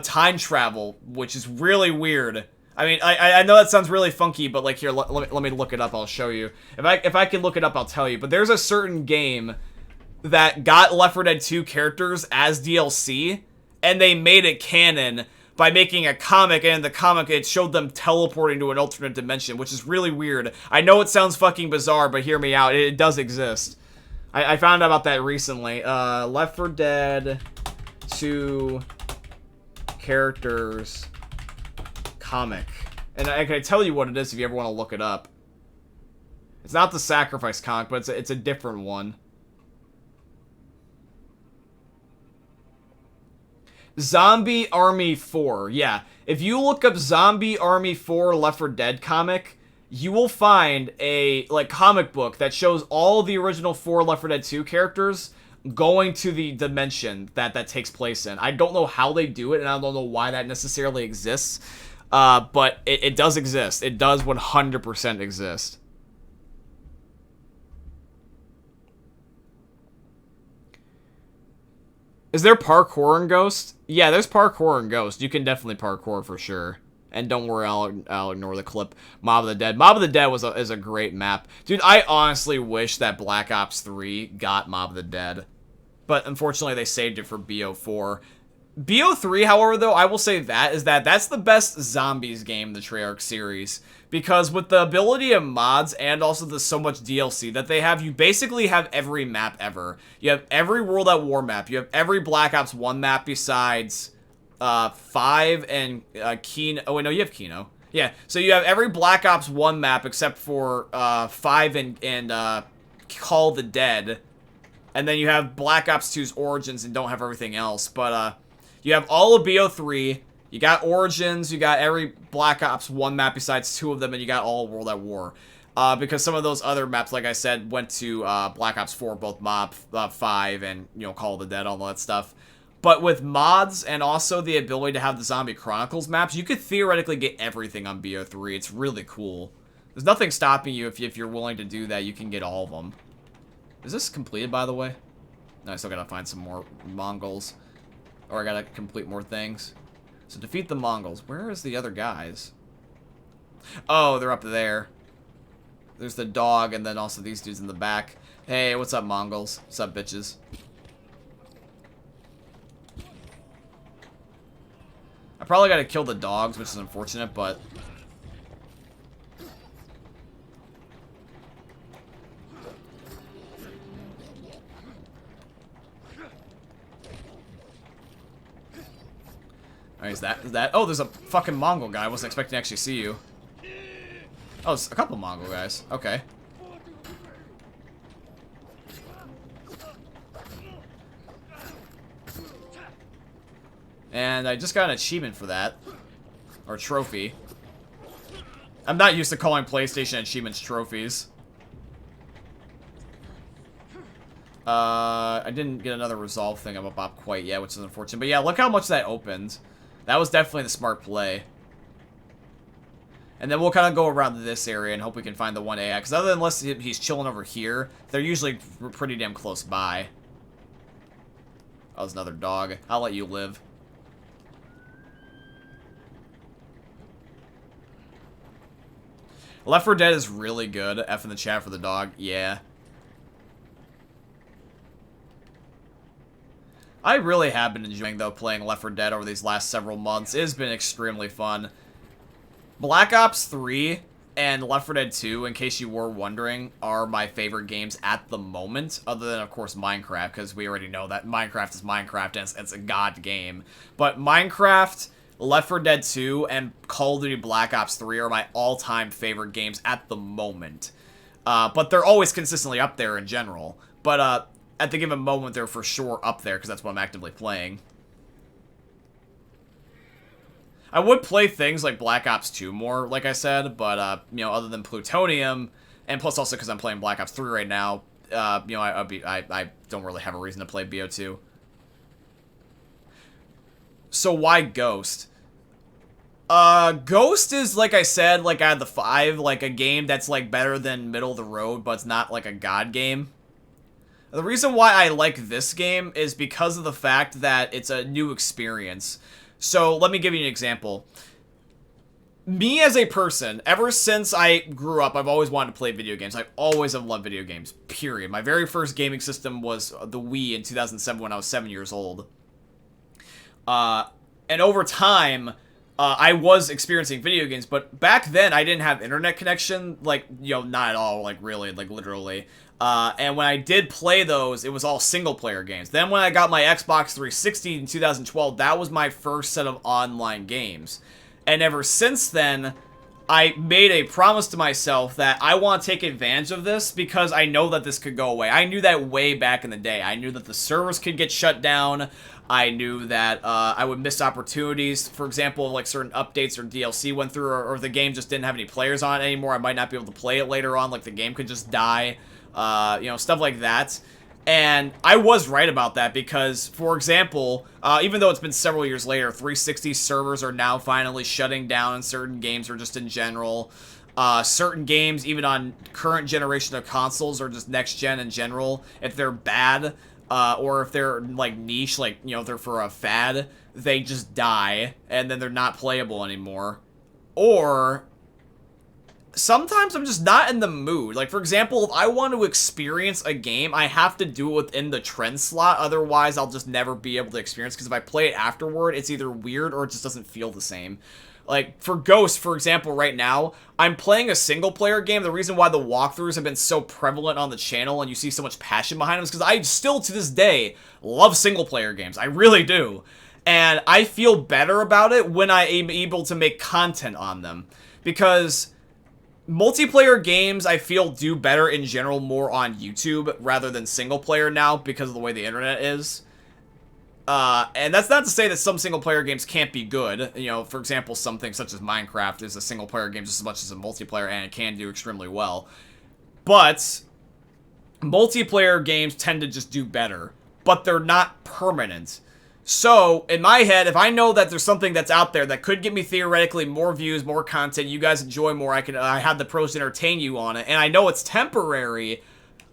time travel, which is really weird. I mean, I know that sounds really funky, but like here, let me look it up. I'll show you. If I can look it up, I'll tell you. But there's a certain game that got Left 4 Dead 2 characters as DLC, and they made it canon by making a comic, and in the comic it showed them teleporting to an alternate dimension, which is really weird. I know it sounds fucking bizarre, but hear me out. It does exist. I found out about that recently. Left 4 Dead 2 characters comic, and I can tell you what it is if you ever want to look it up. It's not the Sacrifice comic, but it's a different one. Zombie Army 4. Yeah, if you look up Zombie Army 4 Left 4 Dead comic, you will find a like comic book that shows all the original 4 Left 4 Dead 2 characters going to the dimension that takes place in. I don't know how they do it, and I don't know why that necessarily exists, but it does exist. It does 100% exist. Is there parkour in Ghost? Yeah, there's parkour in Ghost. You can definitely parkour for sure. And don't worry, I'll ignore the clip. Mob of the Dead. Mob of the Dead is a great map. Dude, I honestly wish that Black Ops 3 got Mob of the Dead. But unfortunately, they saved it for BO4. BO3, however, though, I will say that's the best zombies game in the Treyarch series. Because with the ability of mods and also the so much DLC that they have, you basically have every map ever. You have every World at War map. You have every Black Ops 1 map besides 5 and Kino. Oh, wait, no, you have Kino. Yeah, so you have every Black Ops 1 map except for 5 and Call the Dead. And then you have Black Ops 2's Origins and don't have everything else. But you have all of BO3. You got Origins, you got every Black Ops 1 map besides 2 of them, and you got all World at War. Because some of those other maps, like I said, went to Black Ops 4, both Mob 5 and, you know, Call of the Dead, all that stuff. But with mods and also the ability to have the Zombie Chronicles maps, you could theoretically get everything on BO3. It's really cool. There's nothing stopping you if you're willing to do that. You can get all of them. Is this completed, by the way? No, I still gotta find some more Mongols. Or I gotta complete more things. So defeat the Mongols. Where is the other guys? Oh, they're up there. There's the dog and then also these dudes in the back. Hey, what's up, Mongols? What's up, bitches? I probably gotta kill the dogs, which is unfortunate, but... Alright, is that? Oh, there's a fucking Mongol guy. I wasn't expecting to actually see you. Oh, it's a couple Mongol guys. Okay. And I just got an achievement for that. Or trophy. I'm not used to calling PlayStation achievements trophies. I didn't get another resolve thing up quite yet, which is unfortunate. But yeah, look how much that opened. That was definitely the smart play. And then we'll kind of go around this area and hope we can find the 1A. Because other than unless he's chilling over here, they're usually pretty damn close by. Oh, there's another dog. I'll let you live. Left 4 Dead is really good. F in the chat for the dog. Yeah. I really have been enjoying, though, playing Left 4 Dead over these last several months. It has been extremely fun. Black Ops 3 and Left 4 Dead 2, in case you were wondering, are my favorite games at the moment, other than, of course, Minecraft, because we already know that Minecraft is Minecraft, and it's a god game. But Minecraft, Left 4 Dead 2, and Call of Duty Black Ops 3 are my all-time favorite games at the moment. But they're always consistently up there in general. But, at the given moment, they're for sure up there, because that's what I'm actively playing. I would play things like Black Ops 2 more, like I said, but, you know, other than Plutonium, and plus also because I'm playing Black Ops 3 right now, you know, I don't really have a reason to play BO2. So why Ghost? Ghost is, like I said, like out of the 5, like a game that's, like, better than middle of the road, but it's not, like, a god game. The reason why I like this game is because of the fact that it's a new experience. So, let me give you an example. Me as a person, ever since I grew up, I've always wanted to play video games. I always have loved video games, period. My very first gaming system was the Wii in 2007 when I was 7 years old. And over time, I was experiencing video games, but back then I didn't have internet connection, like, you know, not at all, like, really, like, literally. And when I did play those, it was all single-player games. Then when I got my Xbox 360 in 2012, that was my first set of online games. And ever since then, I made a promise to myself that I want to take advantage of this because I know that this could go away. I knew that way back in the day. I knew that the servers could get shut down. I knew that I would miss opportunities. For example, like certain updates or DLC went through, or the game just didn't have any players on it anymore. I might not be able to play it later on. Like the game could just die. You know, stuff like that. And I was right about that because, for example, even though it's been several years later, 360 servers are now finally shutting down in certain games or just in general. Certain games, even on current generation of consoles or just next gen in general, if they're bad, or if they're, like, niche, like, you know, they're for a fad, they just die, and then they're not playable anymore. Or sometimes I'm just not in the mood. Like, for example, if I want to experience a game, I have to do it within the trend slot. Otherwise, I'll just never be able to experience, because if I play it afterward, it's either weird or it just doesn't feel the same. Like, for Ghost, for example, right now, I'm playing a single-player game. The reason why the walkthroughs have been so prevalent on the channel and you see so much passion behind them is because I still, to this day, love single-player games. I really do. And I feel better about it when I am able to make content on them. Because multiplayer games, I feel, do better in general more on YouTube rather than single player now because of the way the internet is. And that's not to say that some single player games can't be good. You know, for example, something such as Minecraft is a single player game just as much as a multiplayer, and it can do extremely well. But multiplayer games tend to just do better, but they're not permanent. So, in my head, if I know that there's something that's out there that could get me theoretically more views, more content, you guys enjoy more, I have the pros to entertain you on it, and I know it's temporary,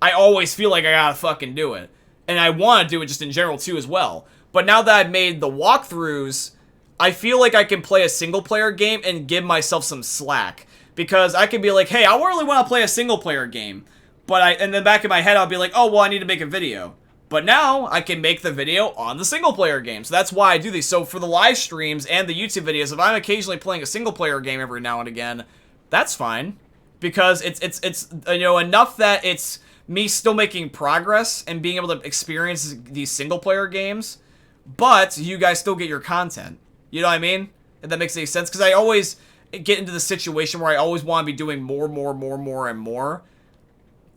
I always feel like I gotta fucking do it. And I want to do it just in general, too, as well. But now that I've made the walkthroughs, I feel like I can play a single-player game and give myself some slack. Because I can be like, hey, I really want to play a single-player game. But in the back of my head, I'll be like, oh, well, I need to make a video. But now, I can make the video on the single-player game. So that's why I do these. So for the live streams and the YouTube videos, if I'm occasionally playing a single-player game every now and again, that's fine. Because it's you know, enough that it's me still making progress and being able to experience these single-player games, but you guys still get your content. You know what I mean? If that makes any sense. Because I always get into the situation where I always want to be doing more, and more.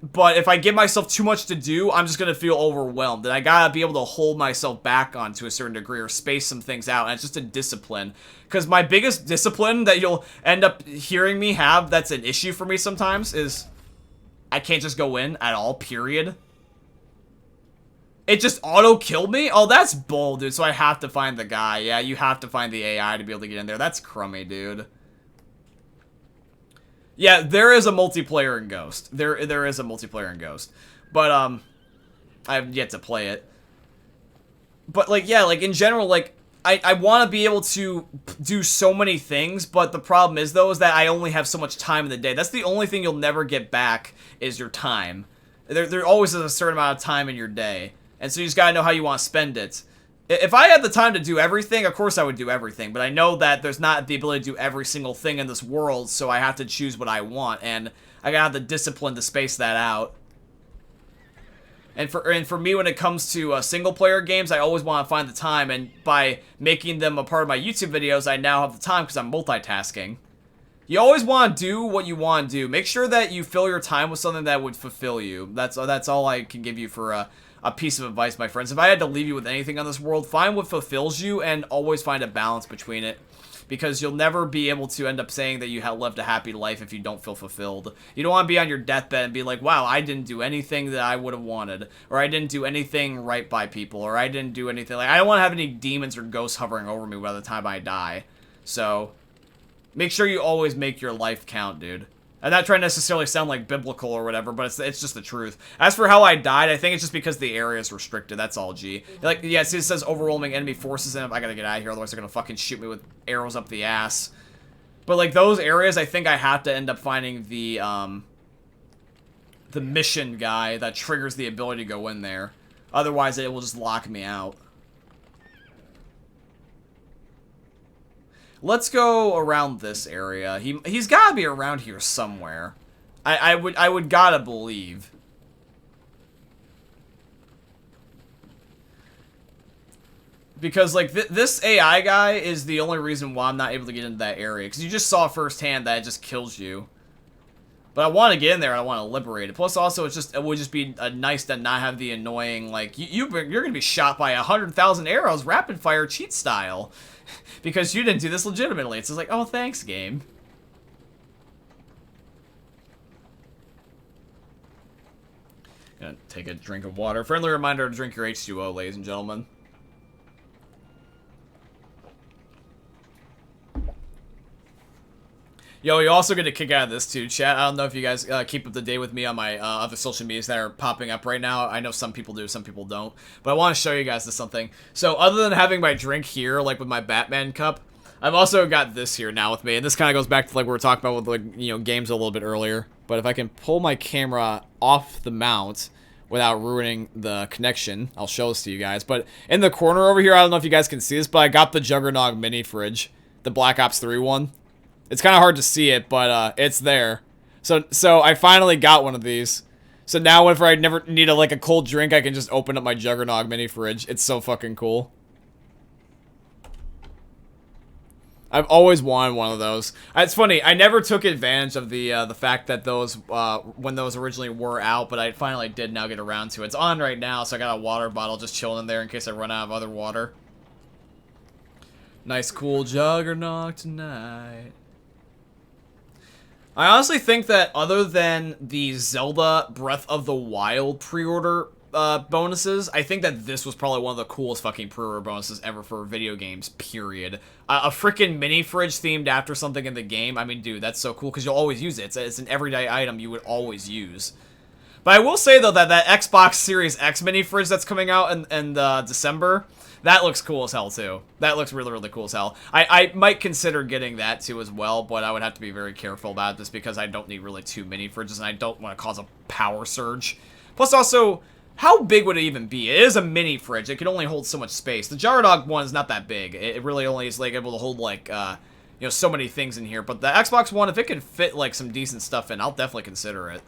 But if I give myself too much to do, I'm just going to feel overwhelmed. And I got to be able to hold myself back on to a certain degree or space some things out. And it's just a discipline. Because my biggest discipline that you'll end up hearing me have that's an issue for me sometimes is I can't just go in at all, period. It just auto-killed me? Oh, that's bull, dude. So I have to find the guy. Yeah, you have to find the AI to be able to get in there. That's crummy, dude. Yeah, there is a multiplayer in Ghost. There is a multiplayer in Ghost. But, I have yet to play it. But, like, yeah, like, in general, like, I want to be able to do so many things, but the problem is, though, is that I only have so much time in the day. That's the only thing you'll never get back is your time. There always is a certain amount of time in your day. And so you just gotta know how you want to spend it. If I had the time to do everything, of course I would do everything. But I know that there's not the ability to do every single thing in this world, so I have to choose what I want. And I gotta have the discipline to space that out. And for me, when it comes to single-player games, I always want to find the time, and by making them a part of my YouTube videos, I now have the time because I'm multitasking. You always want to do what you want to do. Make sure that you fill your time with something that would fulfill you. That's all I can give you for a piece of advice, my friends. If I had to leave you with anything on this world, find what fulfills you, and always find a balance between it. Because you'll never be able to end up saying that you have lived a happy life if you don't feel fulfilled. You don't want to be on your deathbed and be like, wow, I didn't do anything that I would have wanted. Or I didn't do anything right by people. Or I didn't do anything. Like, I don't want to have any demons or ghosts hovering over me by the time I die. So, make sure you always make your life count, dude. I'm not trying to necessarily sound like biblical or whatever, but it's just the truth. As for how I died, I think it's just because the area is restricted. That's all, G. Like, yeah, see, it says overwhelming enemy forces, and I gotta get out of here, otherwise they're gonna fucking shoot me with arrows up the ass. But, like, those areas, I think I have to end up finding the mission guy that triggers the ability to go in there. Otherwise, it will just lock me out. Let's go around this area. He's gotta be around here somewhere. I would gotta believe. Because, like, this AI guy is the only reason why I'm not able to get into that area. Because you just saw firsthand that it just kills you. But I want to get in there and I want to liberate it. Plus, also, it would just be nice to not have the annoying, like, you're going to be shot by 100,000 arrows, rapid fire cheat style. Because you didn't do this legitimately. It's just like, oh, thanks, game. Gonna take a drink of water. Friendly reminder to drink your H2O, ladies and gentlemen. Yo, you also get a kick out of this too, chat. I don't know if you guys keep up to date with me on my other social medias that are popping up right now. I know some people do, some people don't. But I want to show you guys this something. So other than having my drink here, like with my Batman cup, I've also got this here now with me. And this kind of goes back to like what we were talking about with, like, you know, games a little bit earlier. But if I can pull my camera off the mount without ruining the connection, I'll show this to you guys. But in the corner over here, I don't know if you guys can see this, but I got the Juggernog mini fridge, the Black Ops 3 one. It's kind of hard to see it, but it's there. So I finally got one of these. So now whenever I never need a cold drink, I can just open up my Juggernog mini fridge. It's so fucking cool. I've always wanted one of those. It's funny, I never took advantage of the fact that those when those originally were out, but I finally did now get around to it. It's on right now, so I got a water bottle just chilling in there in case I run out of other water. Nice cool Juggernog tonight. I honestly think that other than the Zelda Breath of the Wild pre-order bonuses, I think that this was probably one of the coolest fucking pre-order bonuses ever for video games, period. A freaking mini fridge themed after something in the game, I mean, dude, that's so cool because you'll always use it. It's an everyday item you would always use. But I will say, though, that Xbox Series X mini fridge that's coming out in December, that looks cool as hell, too. That looks really, really cool as hell. I might consider getting that, too, as well, but I would have to be very careful about this because I don't need really too many fridges, and I don't want to cause a power surge. Plus, also, how big would it even be? It is a mini fridge. It can only hold so much space. The Juggernog one is not that big. It really only is, like, able to hold, like, you know, so many things in here. But the Xbox One, if it can fit, like, some decent stuff in, I'll definitely consider it.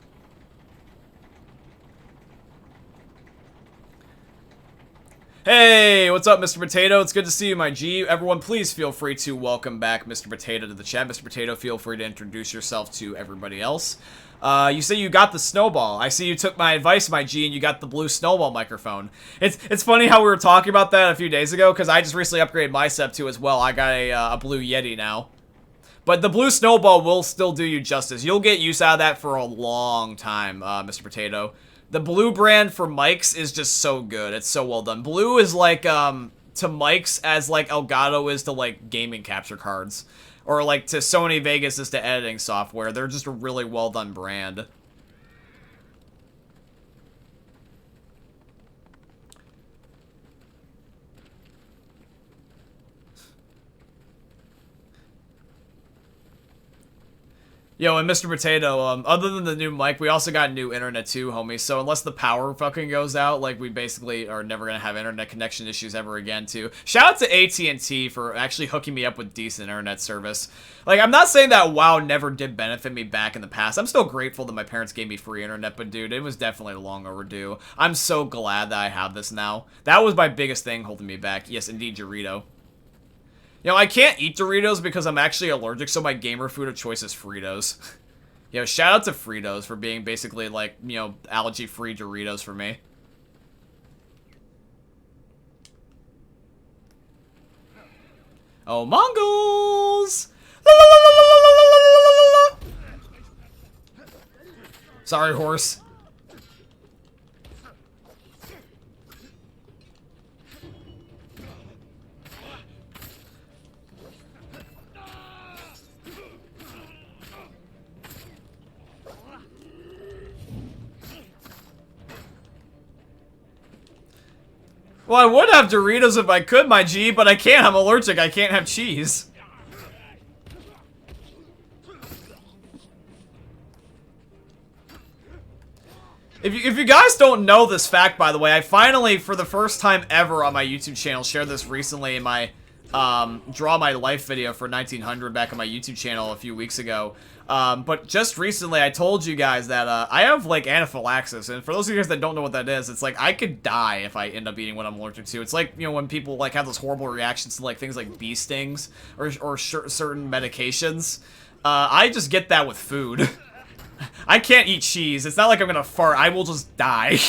Hey, what's up, Mr. Potato? It's good to see you, my G. Everyone, please feel free to welcome back Mr. Potato to the chat. Mr. Potato, feel free to introduce yourself to everybody else. You say you got the snowball. I see you took my advice, my G, and you got the blue snowball microphone. It's funny how we were talking about that a few days ago, because I just recently upgraded my setup too as well. I got a blue Yeti now. But the blue snowball will still do you justice. You'll get use out of that for a long time, Mr. Potato. The blue brand for Mike's is just so good. It's so well done. Blue is like, to Mike's as like Elgato is to like gaming capture cards. Or like to Sony Vegas is to editing software. They're just a really well done brand. Yo, and Mr. Potato, other than the new mic, we also got new internet too, homie. So unless the power fucking goes out, like, we basically are never gonna have internet connection issues ever again, too. Shout out to AT&T for actually hooking me up with decent internet service. Like, I'm not saying that WoW never did benefit me back in the past. I'm still grateful that my parents gave me free internet, but dude, it was definitely long overdue. I'm so glad that I have this now. That was my biggest thing holding me back. Yes, indeed, Dorito. You know, I can't eat Doritos because I'm actually allergic, so my gamer food of choice is Fritos. Yo, shout out to Fritos for being basically, like, you know, allergy-free Doritos for me. Oh, Mongols! Sorry, horse. Well, I would have Doritos if I could, my G, but I can't. I'm allergic. I can't have cheese. If you guys don't know this fact, by the way, I finally, for the first time ever on my YouTube channel, shared this recently in my Draw My Life video for 1900 back on my YouTube channel a few weeks ago. But just recently, I told you guys that I have, like, anaphylaxis, and for those of you guys that don't know what that is, it's like, I could die if I end up eating what I'm allergic to. It's like, you know, when people, like, have those horrible reactions to, like, things like bee stings, or certain medications. I just get that with food. I can't eat cheese. It's not like I'm gonna fart. I will just die.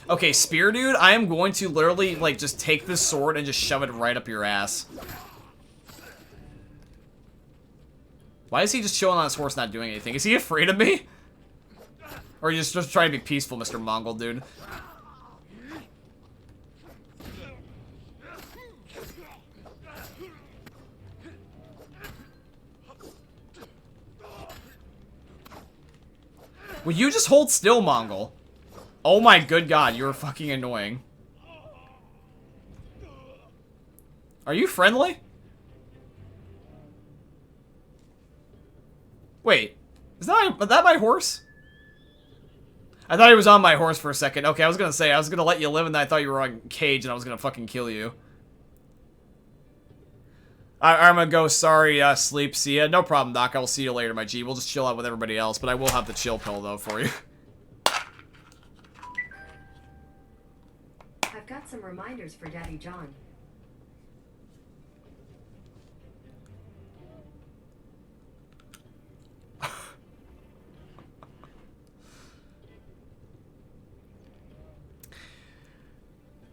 Okay, Spear Dude, I am going to literally, like, just take this sword and just shove it right up your ass. Why is he just chilling on his horse not doing anything? Is he afraid of me? Or are you just trying to be peaceful, Mr. Mongol, dude? Will you just hold still, Mongol? Oh my good god, you're fucking annoying. Are you friendly? Wait, is that my horse? I thought he was on my horse for a second. Okay, I was gonna say, I was gonna let you live and I thought you were on cage and I was gonna fucking kill you. I'm gonna go, sorry, sleep, see ya. No problem, Doc, I will see you later, my G. We'll just chill out with everybody else, but I will have the chill pill, though, for you. I've got some reminders for Daddy John.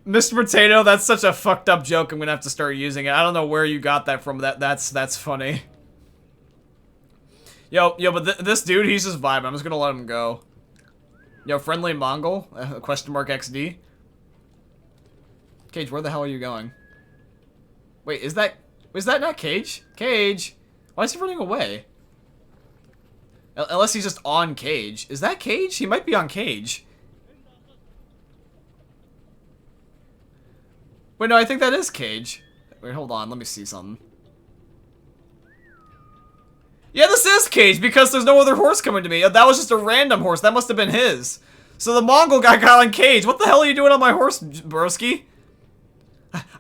Mr. Potato, that's such a fucked up joke. I'm gonna have to start using it. I don't know where you got that from. That's funny. Yo, but this dude, he's just vibing. I'm just gonna let him go. Yo, friendly Mongol? Question mark XD? Cage, where the hell are you going? Wait, is that not Cage? Cage! Why is he running away? Unless he's just on Cage. Is that Cage? He might be on Cage. Wait, no, I think that is Cage. Wait, hold on, let me see something. Yeah, this is Cage, because there's no other horse coming to me. That was just a random horse. That must have been his. So the Mongol guy got on Cage. What the hell are you doing on my horse, broski?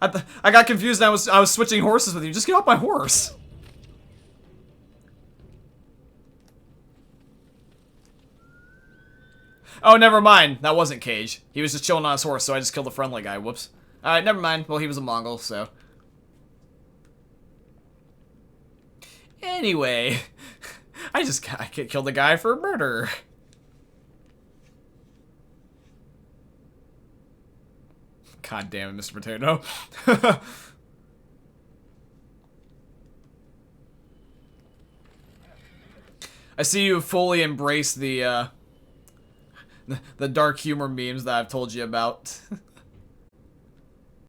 I got confused and I was switching horses with you. Just get off my horse. Oh, never mind. That wasn't Cage. He was just chilling on his horse, so I just killed the friendly guy. Whoops. Alright, never mind. Well, he was a Mongol, so. Anyway. I killed the guy for murder. God damn it, Mr. Potato. I see you fully embrace the dark humor memes that I've told you about.